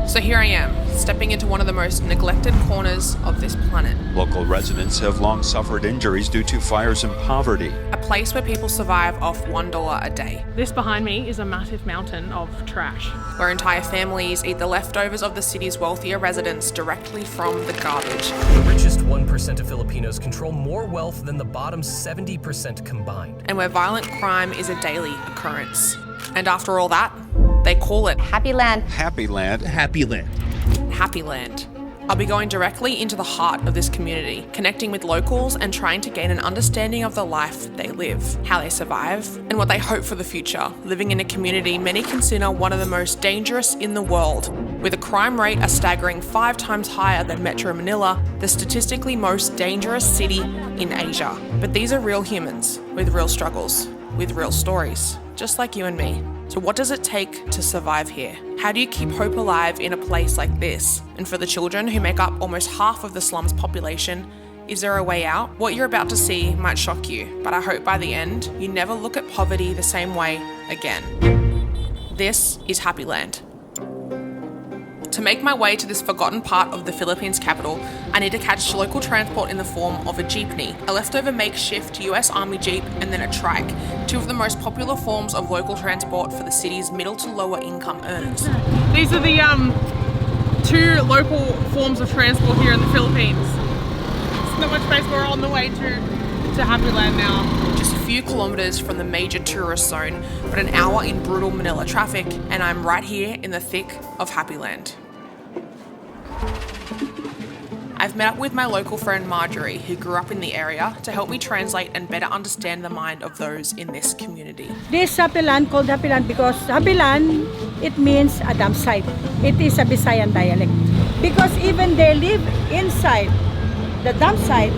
So here I am, stepping into one of the most neglected corners of this planet. Local residents have long suffered injuries due to fires and poverty. A place where people survive off $1 a day. This behind me is a massive mountain of trash. Where entire families eat the leftovers of the city's wealthier residents directly from the garbage. The richest 1% of Filipinos control more wealth than the bottom 70% combined. And where violent crime is a daily occurrence. And after all that, they call it Happyland. Happyland. Happyland. Happyland. I'll be going directly into the heart of this community, connecting with locals and trying to gain an understanding of the life they live, how they survive, and what they hope for the future, living in a community many consider one of the most dangerous in the world. With a crime rate a staggering 5 times higher than Metro Manila, the statistically most dangerous city in Asia. But these are real humans, with real struggles, with real stories, just like you and me. So what does it take to survive here? How do you keep hope alive in a place like this? And for the children who make up almost half of the slum's population, is there a way out? What you're about to see might shock you, but I hope by the end, you never look at poverty the same way again. This is Happyland. To make my way to this forgotten part of the Philippines capital, I need to catch local transport in the form of a jeepney, a leftover makeshift US Army Jeep, and then a trike, 2 of the most popular forms of local transport for the city's middle to lower income earners. These are the 2 local forms of transport here in the Philippines. There's not much space. We're on the way to Happyland now. Just a few kilometres from the major tourist zone, but an hour in brutal Manila traffic, and I'm right here in the thick of Happyland. I've met up with my local friend Marjorie, who grew up in the area, to help me translate and better understand the mind of those in this community. This Happyland called Happyland because Happyland, it means a dumpsite. It is a Visayan dialect. Because even they live inside the dumpsite,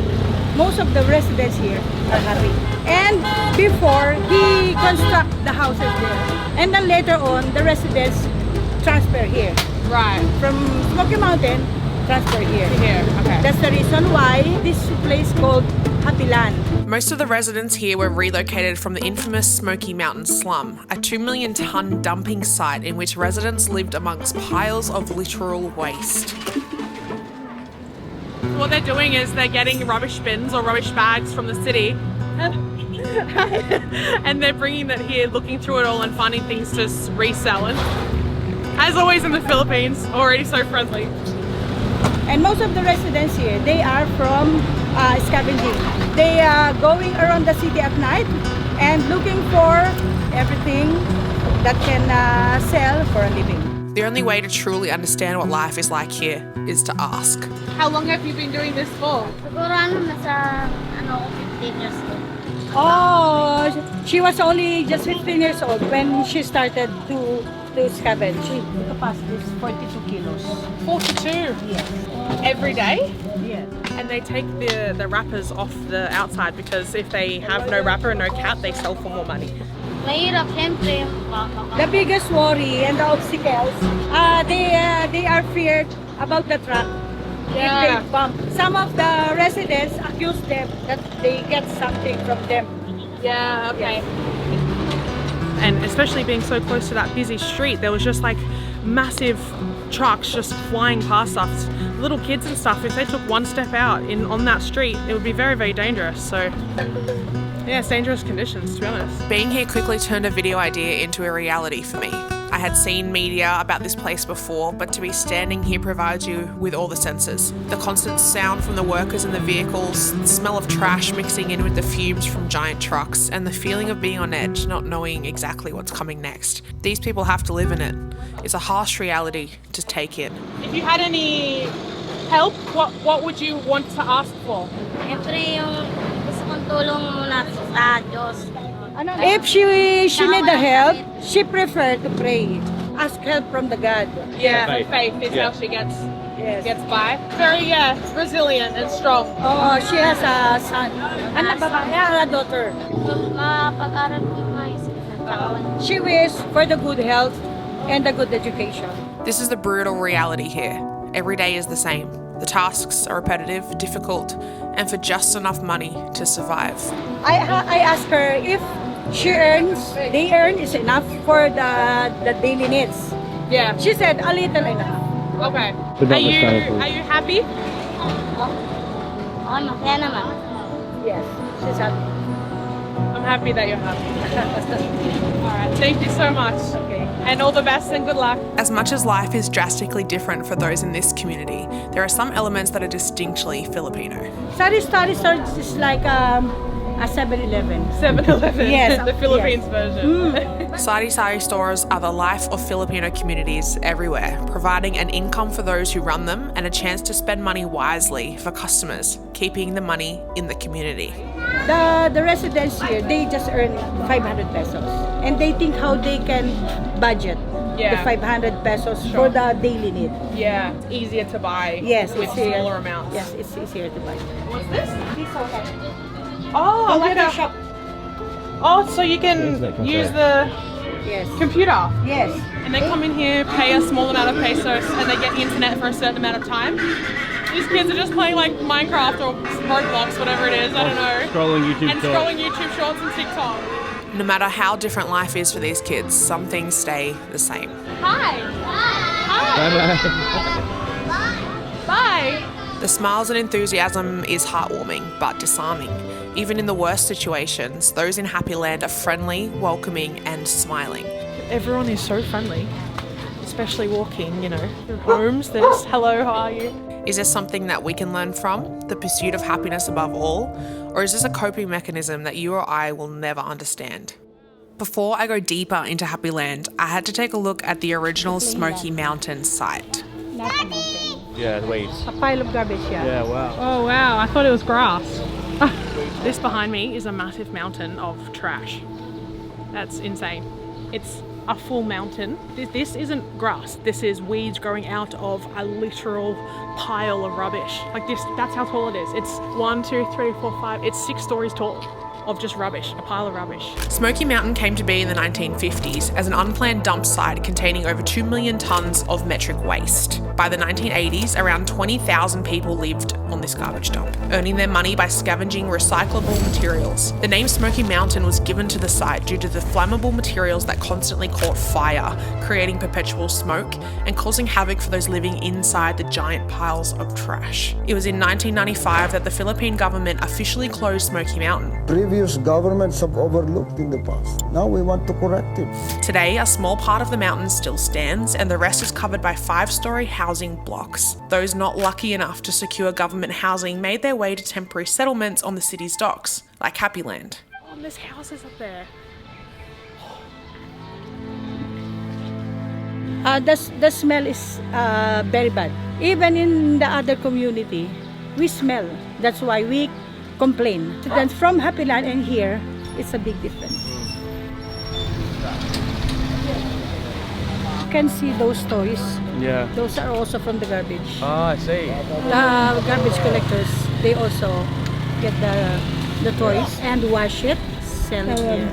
most of the residents here are Hari. And before, he construct the houses there. And then later on, the residents transfer here. Right. From Smoky Mountain, transfer here. Here, okay. That's the reason why this place called Happyland. Most of the residents here were relocated from the infamous Smoky Mountain slum, a 2 million tonne dumping site in which residents lived amongst piles of literal waste. What they're doing is they're getting rubbish bins or rubbish bags from the city and they're bringing that here, looking through it all and finding things to resell. And as always in the Philippines, already so friendly. And most of the residents here, they are from scavenging. They are going around the city at night and looking for everything that can sell for a living. The only way to truly understand what life is like here is to ask. How long have you been doing this for? Siguro nasa 15 years old. Oh, she was only just 15 years old when she started to scavenge. The capacity is 42 kilos. 42? Yes. Every day? Yes. And they take the wrappers off the outside because if they have no wrapper and no cap, they sell for more money. Mahirap, syempre. The biggest worry and the obstacles, they are feared about the truck. Yeah. If they bump. Some of the residents accuse them that they get something from them. Yeah, okay. And especially being so close to that busy street, there was just like massive trucks just flying past us. Little kids and stuff, if they took one step out on that street, it would be very, very dangerous. So yeah, it's dangerous conditions, to be honest. Being here quickly turned a video idea into a reality for me. I had seen media about this place before, but to be standing here provides you with all the senses. The constant sound from the workers in the vehicles, the smell of trash mixing in with the fumes from giant trucks, and the feeling of being on edge, not knowing exactly what's coming next. These people have to live in it. It's a harsh reality to take in. If you had any help, what would you want to ask for? Siyempre yung gusto kong tulong muna sa Diyos. If she need the help, she prefer to pray. Ask help from the God. Yeah, her faith is how she gets by. Very resilient and strong. Oh, she has a son. A daughter. Mapag-aral ko yung maisip ng taon. She wishes for the good health and the good education. This is the brutal reality here. Every day is the same. The tasks are repetitive, difficult, and for just enough money to survive. I asked her if they earn is enough for the daily needs. Yeah. She said a little enough. Okay. Good luck, Are you Miss Tyler. are you happy? Oo, masaya naman. Yes, she's happy. I'm happy that you're happy. Alright, thank you so much. Okay. And all the best and good luck. As much as life is drastically different for those in this community, there are some elements that are distinctly Filipino. Sari Story Store is like a 7-Eleven. 7-Eleven. Yes, The Philippines yes. version. Sari Sari stores are the life of Filipino communities everywhere, providing an income for those who run them and a chance to spend money wisely for customers, keeping the money in the community. The residents here, they just earn 500 pesos. And they think how they can budget the 500 pesos for the daily need. Yeah, it's easier to buy Yes, with it's here. smaller amounts. Yes, it's easier to buy. What's this? Oh, like a shop. Oh, so you can Internet cafe. use the Yes. computer. Yes. And they come in here, pay a small amount of pesos, and they get internet for a certain amount of time. These kids are just playing like Minecraft or Roblox, whatever it is, I don't know. Scrolling YouTube And shorts. scrolling YouTube shorts and TikTok. No matter how different life is for these kids, some things stay the same. Hi. Hi. Bye. The smiles and enthusiasm is heartwarming but disarming. Even in the worst situations, those in Happyland are friendly, welcoming and smiling. Everyone is so friendly, especially walking, you know, through homes. They're just, hello, how are you? Is this something that we can learn from? The pursuit of happiness above all? Or is this a coping mechanism that you or I will never understand? Before I go deeper into Happyland, I had to take a look at the original Smoky Mountain site. Not a mountain. Yeah, waves. A pile of garbage, yeah. Yeah, wow. Oh wow, I thought it was grass. This behind me is a massive mountain of trash. That's insane. It's a full mountain. This isn't grass. This is weeds growing out of a literal pile of rubbish. Like this, that's how tall it is. It's 1, 2, 3, 4, 5. It's 6 stories tall of just rubbish, a pile of rubbish. Smoky Mountain came to be in the 1950s as an unplanned dump site containing over 2 million tonnes of metric waste. By the 1980s, around 20,000 people lived on this garbage dump, earning their money by scavenging recyclable materials. The name Smoky Mountain was given to the site due to the flammable materials that constantly caught fire, creating perpetual smoke and causing havoc for those living inside the giant piles of trash. It was in 1995 that the Philippine government officially closed Smoky Mountain. Previous governments have overlooked in the past. Now we want to correct it. Today, a small part of the mountain still stands and the rest is covered by 5-story housing blocks. Those not lucky enough to secure government housing made their way to temporary settlements on the city's docks, like Happyland. Oh, and there's houses up there. The smell is very bad. Even in the other community, we smell. That's why we complain. Then from Happyland and here, it's a big difference. You can see those toys. Yeah. Those are also from the garbage. Ah, I see. The garbage collectors, they also get the toys and wash it, sell it here.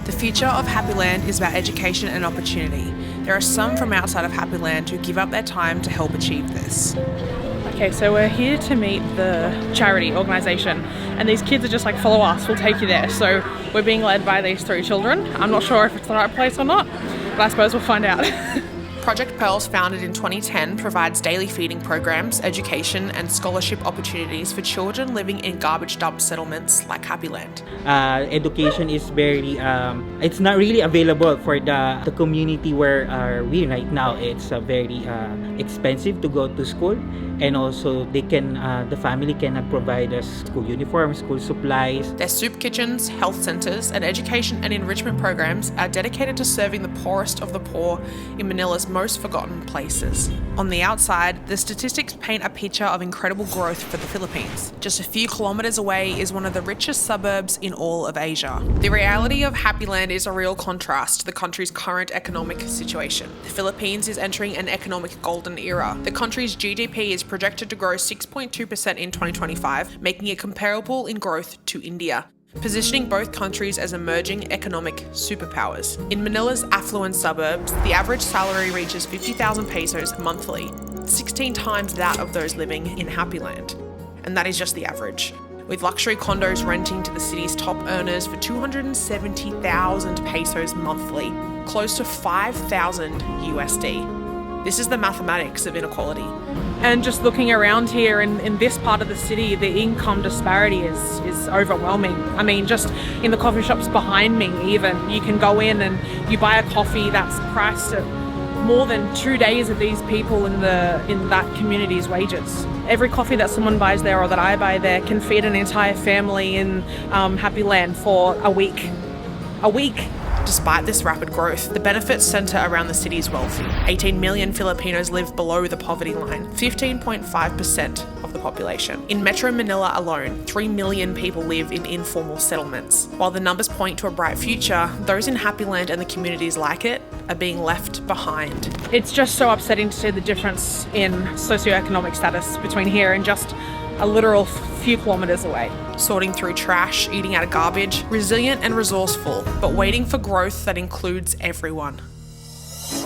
The future of Happyland is about education and opportunity. There are some from outside of Happyland who give up their time to help achieve this. Okay, so we're here to meet the charity organisation, and these kids are just like, follow us, we'll take you there. So we're being led by these 3 children. I'm not sure if it's the right place or not, but I suppose we'll find out. Project Pearls, founded in 2010, provides daily feeding programs, education and scholarship opportunities for children living in garbage dump settlements like Happyland. Education is very, it's not really available for the community where we right now. It's very expensive to go to school, and also they can, the family cannot provide us school uniforms, school supplies. Their soup kitchens, health centres and education and enrichment programs are dedicated to serving the poorest of the poor in Manila's most forgotten places. On the outside, the statistics paint a picture of incredible growth for the Philippines. Just a few kilometres away is one of the richest suburbs in all of Asia. The reality of Happyland is a real contrast to the country's current economic situation. The Philippines is entering an economic golden era. The country's GDP is projected to grow 6.2% in 2025, making it comparable in growth to India, positioning both countries as emerging economic superpowers. In Manila's affluent suburbs, the average salary reaches 50,000 pesos monthly, 16 times that of those living in Happyland. And that is just the average, with luxury condos renting to the city's top earners for 270,000 pesos monthly, close to 5,000 USD. This is the mathematics of inequality. And just looking around here in this part of the city, the income disparity is overwhelming. I mean, just in the coffee shops behind me even, you can go in and you buy a coffee that's priced at more than 2 days of these people in that community's wages. Every coffee that someone buys there or that I buy there can feed an entire family in Happyland for a week. A week. Despite this rapid growth, the benefits centre around the city's wealthy. 18 million Filipinos live below the poverty line, 15.5% of the population. In Metro Manila alone, 3 million people live in informal settlements. While the numbers point to a bright future, those in Happyland and the communities like it are being left behind. It's just so upsetting to see the difference in socioeconomic status between here and just a literal few kilometres away. Sorting through trash, eating out of garbage, resilient and resourceful, but waiting for growth that includes everyone.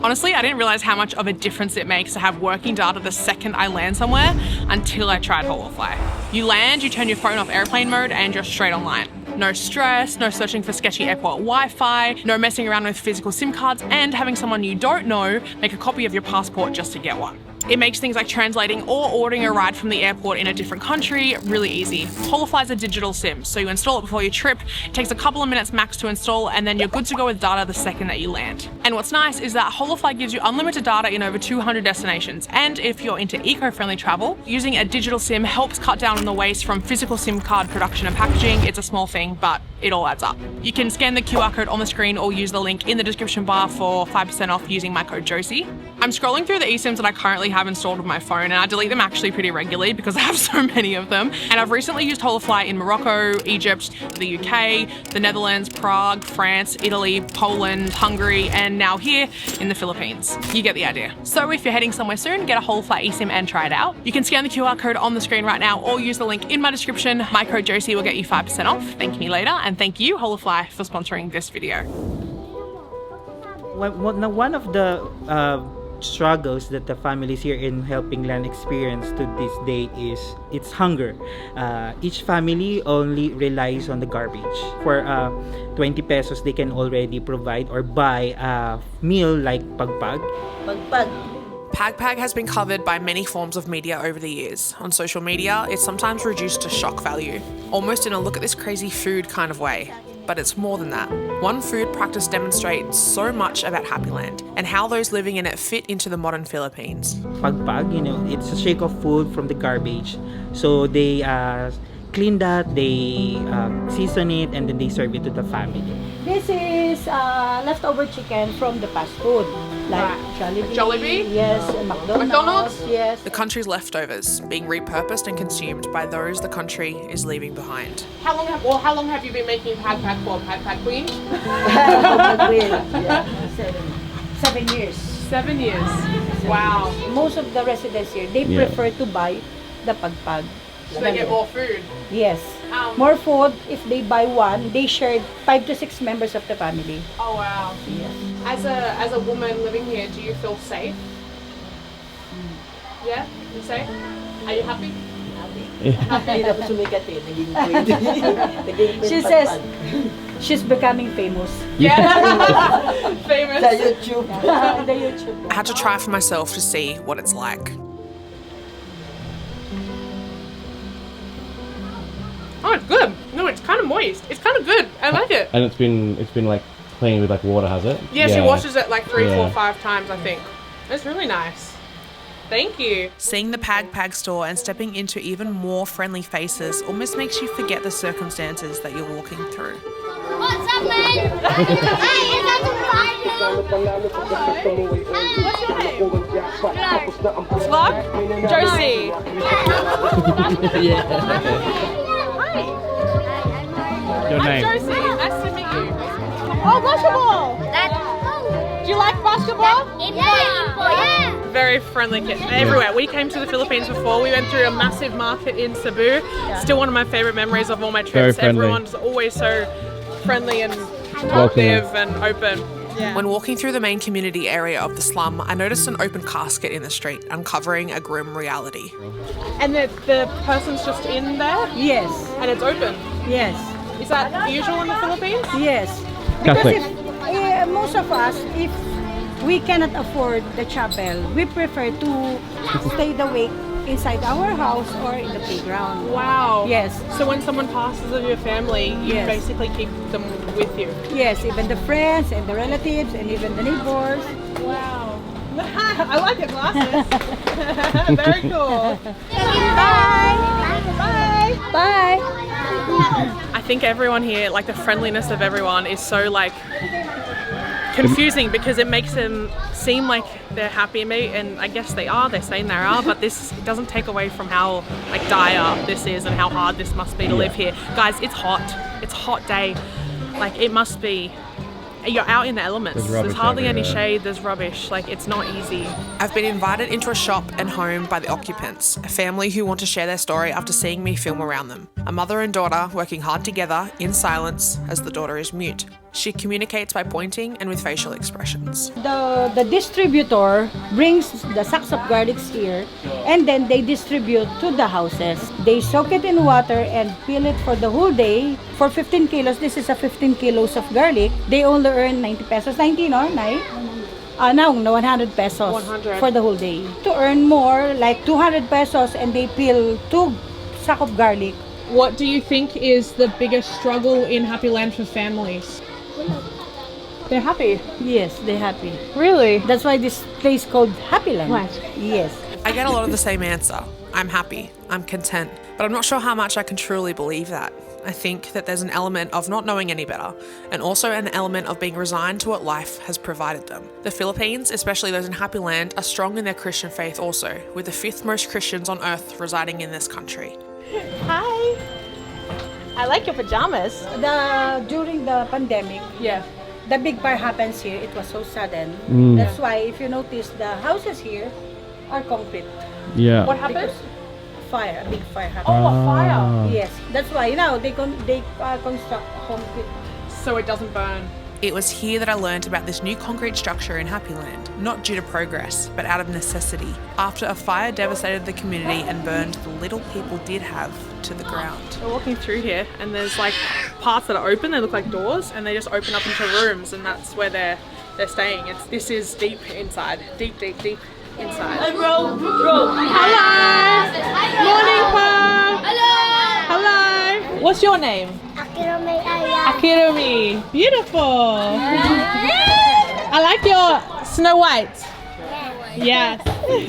Honestly, I didn't realise how much of a difference it makes to have working data the second I land somewhere until I tried Holofly. You land, you turn your phone off airplane mode and you're straight online. No stress, no searching for sketchy airport Wi-Fi, no messing around with physical SIM cards and having someone you don't know make a copy of your passport just to get one. It makes things like translating or ordering a ride from the airport in a different country really easy. Holofly is a digital SIM, so you install it before your trip, it takes a couple of minutes max to install, and then you're good to go with data the second that you land. And what's nice is that Holofly gives you unlimited data in over 200 destinations, and if you're into eco-friendly travel, using a digital SIM helps cut down on the waste from physical SIM card production and packaging. It's a small thing, but it all adds up. You can scan the QR code on the screen or use the link in the description bar for 5% off using my code Josie. I'm scrolling through the eSIMs that I currently have installed with my phone, and I delete them actually pretty regularly because I have so many of them. And I've recently used Holofly in Morocco, Egypt, the UK, the Netherlands, Prague, France, Italy, Poland, Hungary, and now here in the Philippines. You get the idea. So if you're heading somewhere soon, get a Holofly eSIM and try it out. You can scan the QR code on the screen right now or use the link in my description. My code Josie will get you 5% off. Thank me later, and thank you, Holofly, for sponsoring this video. One of the struggles that the families here in Helping Land experience to this day is it's hunger. Each family only relies on the garbage. For 20 pesos, they can already provide or buy a meal like pagpag. Pagpag has been covered by many forms of media over the years. On social media, it's sometimes reduced to shock value, almost in a look at this crazy food kind of way. But it's more than that. One food practice demonstrates so much about Happyland and how those living in it fit into the modern Philippines. Pagpag, it's a shake of food from the garbage. So they clean that, they season it, and then they serve it to the family. This is leftover chicken from the fast food, like Jollibee. Yes, and McDonald's. Yes. The country's leftovers being repurposed and consumed by those the country is leaving behind. How long have you been making Pagpag for? Pagpag Queen? Yeah, 7 years. 7 years. Wow. Most of the residents here, they prefer to buy the pagpag. So they get more food? Yes. More food. If they buy one, they share 5 to 6 members of the family. Oh wow. Yes. As a woman living here, do you feel safe? Yeah? You safe? Are you happy? She says she's becoming famous. Yeah. Famous. The YouTube. I had to try for myself to see what it's like. Oh, it's good. No, it's kind of moist. It's kind of good. I like it. And it's been like cleaned with like water, has it? Yeah, she washes it like 3, 4, 5 times, I think. It's really nice. Thank you. Seeing the Pagpag store and stepping into even more friendly faces almost makes you forget the circumstances that you're walking through. What's up, man? Hey, is that What's your name? Vlog? Josie. Your I'm name? Josie. Nice to meet you. Oh, basketball. Do you like basketball? Yeah. Very friendly kids everywhere. We came to the Philippines before. We went through a massive market in Cebu. Still one of my favorite memories of all my trips. Very friendly. Everyone's always so friendly and talkative and open. Yeah. When walking through the main community area of the slum, I noticed an open casket in the street, uncovering a grim reality. And the person's just in there? Yes. And it's open? Yes. Is that usual in the Philippines? Yes. Catholic. Because if, most of us, if we cannot afford the chapel. We prefer to stay the week inside our house or in the playground. Wow. Yes. So when someone passes of your family, you Yes. basically keep them with you. Yes, even the friends and the relatives and even the neighbors. Wow. I like your glasses. Very cool. Bye. I think everyone here, like the friendliness of everyone is so like confusing because it makes them seem like they're happy and I guess they are, they're saying they are, but this doesn't take away from how like dire this is and how hard this must be to live here. Guys, it's hot. It's a hot day. Like it must be. You're out in the elements. There's hardly any shade, there's rubbish. Like it's not easy. I've been invited into a shop and home by the occupants, a family who want to share their story after seeing me film around them. A mother and daughter working hard together in silence as the daughter is mute. She communicates by pointing and with facial expressions. The distributor brings the sacks of garlics here and then they distribute to the houses. They soak it in water and peel it for the whole day. For 15 kilos, this is a 15 kilos of garlic. They only earn 90 pesos. 90, no? No, 100 pesos 100. for the whole day. To earn more, like 200 pesos and they peel 2 sack of garlic. What do you think is the biggest struggle in Happyland for families? They're happy. Yes, they're happy. Really? That's why this place called Happyland. Right. Yes. I get a lot of the same answer. I'm happy, I'm content, but I'm not sure how much I can truly believe that. I think that there's an element of not knowing any better, and also an element of being resigned to what life has provided them. The Philippines, especially those in Happyland, are strong in their Christian faith also, with the 5th most Christians on earth residing in this country. Hi. I like your pajamas. During the pandemic, Yeah. the big fire happens here. It was so sudden. That's why if you notice the houses here are concrete. Yeah. What happened? Fire, a big fire happened. Oh, a fire. Yes, that's why now they construct concrete. So it doesn't burn. It was here that I learned about this new concrete structure in Happyland, not due to progress, but out of necessity, after a fire devastated the community and burned the little people did have to the ground. We're walking through here and there's like parts that are open, they look like doors, and they just open up into rooms, and that's where they're staying. This is deep inside, deep inside. Hi, bro. Hello. Morning, Pa. Hello. What's your name? Akirami. Beautiful. I like your Snow White. Yes.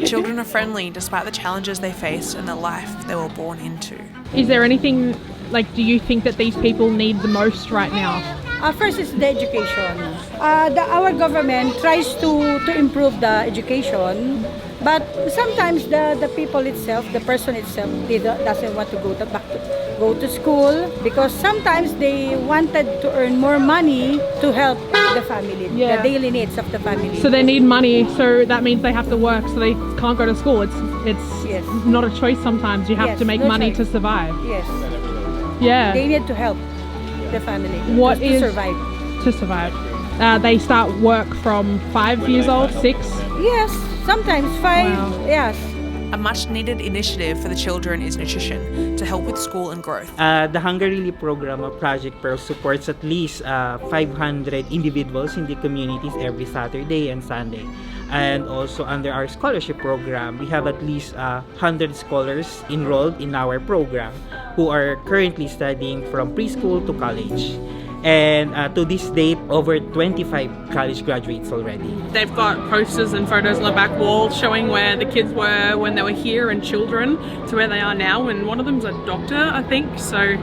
Children are friendly despite the challenges they faced and the life they were born into. Is there anything, like, do you think that these people need the most right now? First is the education. Our government tries to improve the education, but sometimes the people itself, the person itself, doesn't want to go to school because sometimes they wanted to earn more money to help the family, the daily needs of the family. So they need money, so that means they have to work, so they can't go to school. It's Yes. not a choice sometimes. You have Yes, to make no money choice. to survive. Yes, Yeah. they need to help the family What to is- survive. To survive. They start work from 5 years old, 6. Yes, sometimes 5. Wow. Yes. A much needed initiative for the children is nutrition to help with school and growth. The Hunger Relief Program of Project Pearl supports at least 500 individuals in the communities every Saturday and Sunday. And also under our scholarship program, we have at least 100 scholars enrolled in our program who are currently studying from preschool to college. And to this date, over 25 college graduates already. They've got posters and photos on the back wall showing where the kids were when they were here and children to where they are now, and one of them's a doctor, I think. So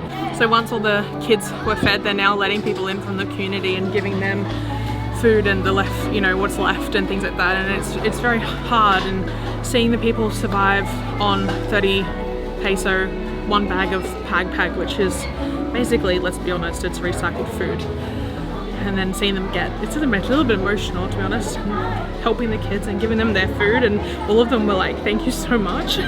once all the kids were fed, they're now letting people in from the community and giving them food and what's left and things like that, and it's very hard, and seeing the people survive on 30 peso, 1 bag of pag, which is basically, let's be honest, it's recycled food, and then seeing them it's a little bit emotional, to be honest, helping the kids and giving them their food, and all of them were like, thank you so much.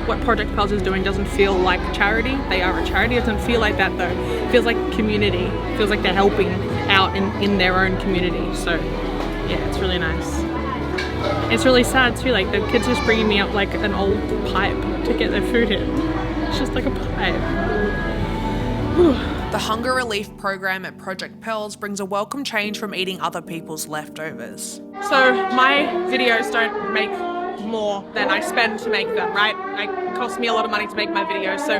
What Project Pearls is doing doesn't feel like charity. They are a charity. It doesn't feel like that though. It feels like community. It feels like they're helping out in their own community. So yeah, it's really nice. It's really sad too, like the kids just bringing me up like an old pipe to get their food in. It's just like a pipe. Whew. The hunger relief program at Project Pearls brings a welcome change from eating other people's leftovers. So my videos don't make more than I spend to make them, right? It costs me a lot of money to make my videos. So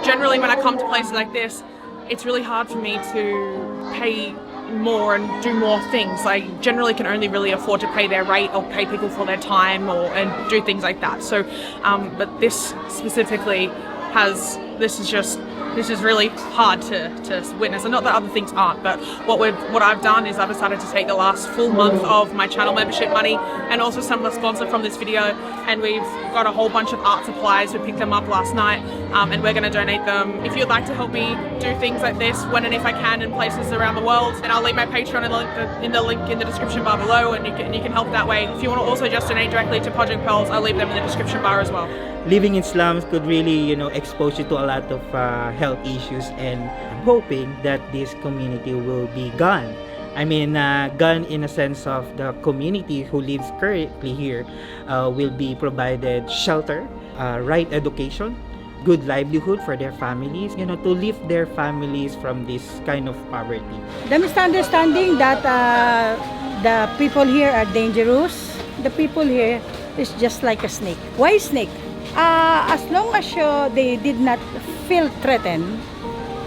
generally when I come to places like this, it's really hard for me to pay more and do more things. I generally can only really afford to pay their rate or pay people for their time and do things like that. So, but this specifically this is really hard to witness, and not that other things aren't, but what I've done is I've decided to take the last full month of my channel membership money and also some of the sponsor from this video, and we've got a whole bunch of art supplies. We picked them up last night, and we're going to donate them. If you'd like to help me do things like this when and if I can in places around the world, then I'll leave my Patreon in the link in the description bar below, and you can help that way. If you want to also just donate directly to Project Pearls, I'll leave them in the description bar as well. Living in slums could really, expose you to a lot of health issues, and I'm hoping that this community will be gone. I mean, gone in a sense of the community who lives currently here will be provided shelter, right education, good livelihood for their families, to lift their families from this kind of poverty. The misunderstanding that the people here are dangerous. The people here is just like a snake. Why snake? As long as they did not feel threatened,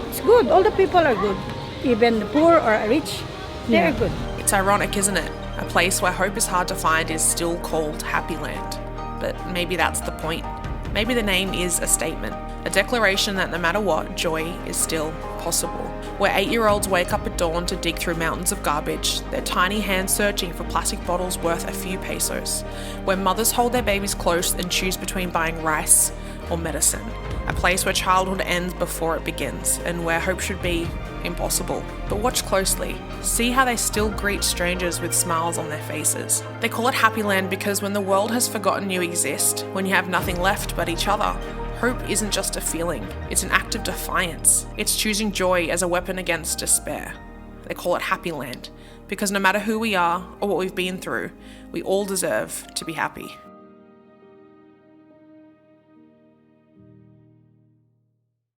it's good. All the people are good. Even the poor or rich, they're good. It's ironic, isn't it? A place where hope is hard to find is still called Happyland. But maybe that's the point. Maybe the name is a statement, a declaration that no matter what, joy is still possible. Where 8-year-olds wake up at dawn to dig through mountains of garbage, their tiny hands searching for plastic bottles worth a few pesos. Where mothers hold their babies close and choose between buying rice or medicine. A place where childhood ends before it begins, and where hope should be impossible. But watch closely. See how they still greet strangers with smiles on their faces. They call it Happyland because when the world has forgotten you exist, when you have nothing left but each other, hope isn't just a feeling, it's an act of defiance. It's choosing joy as a weapon against despair. They call it Happyland because no matter who we are or what we've been through, we all deserve to be happy.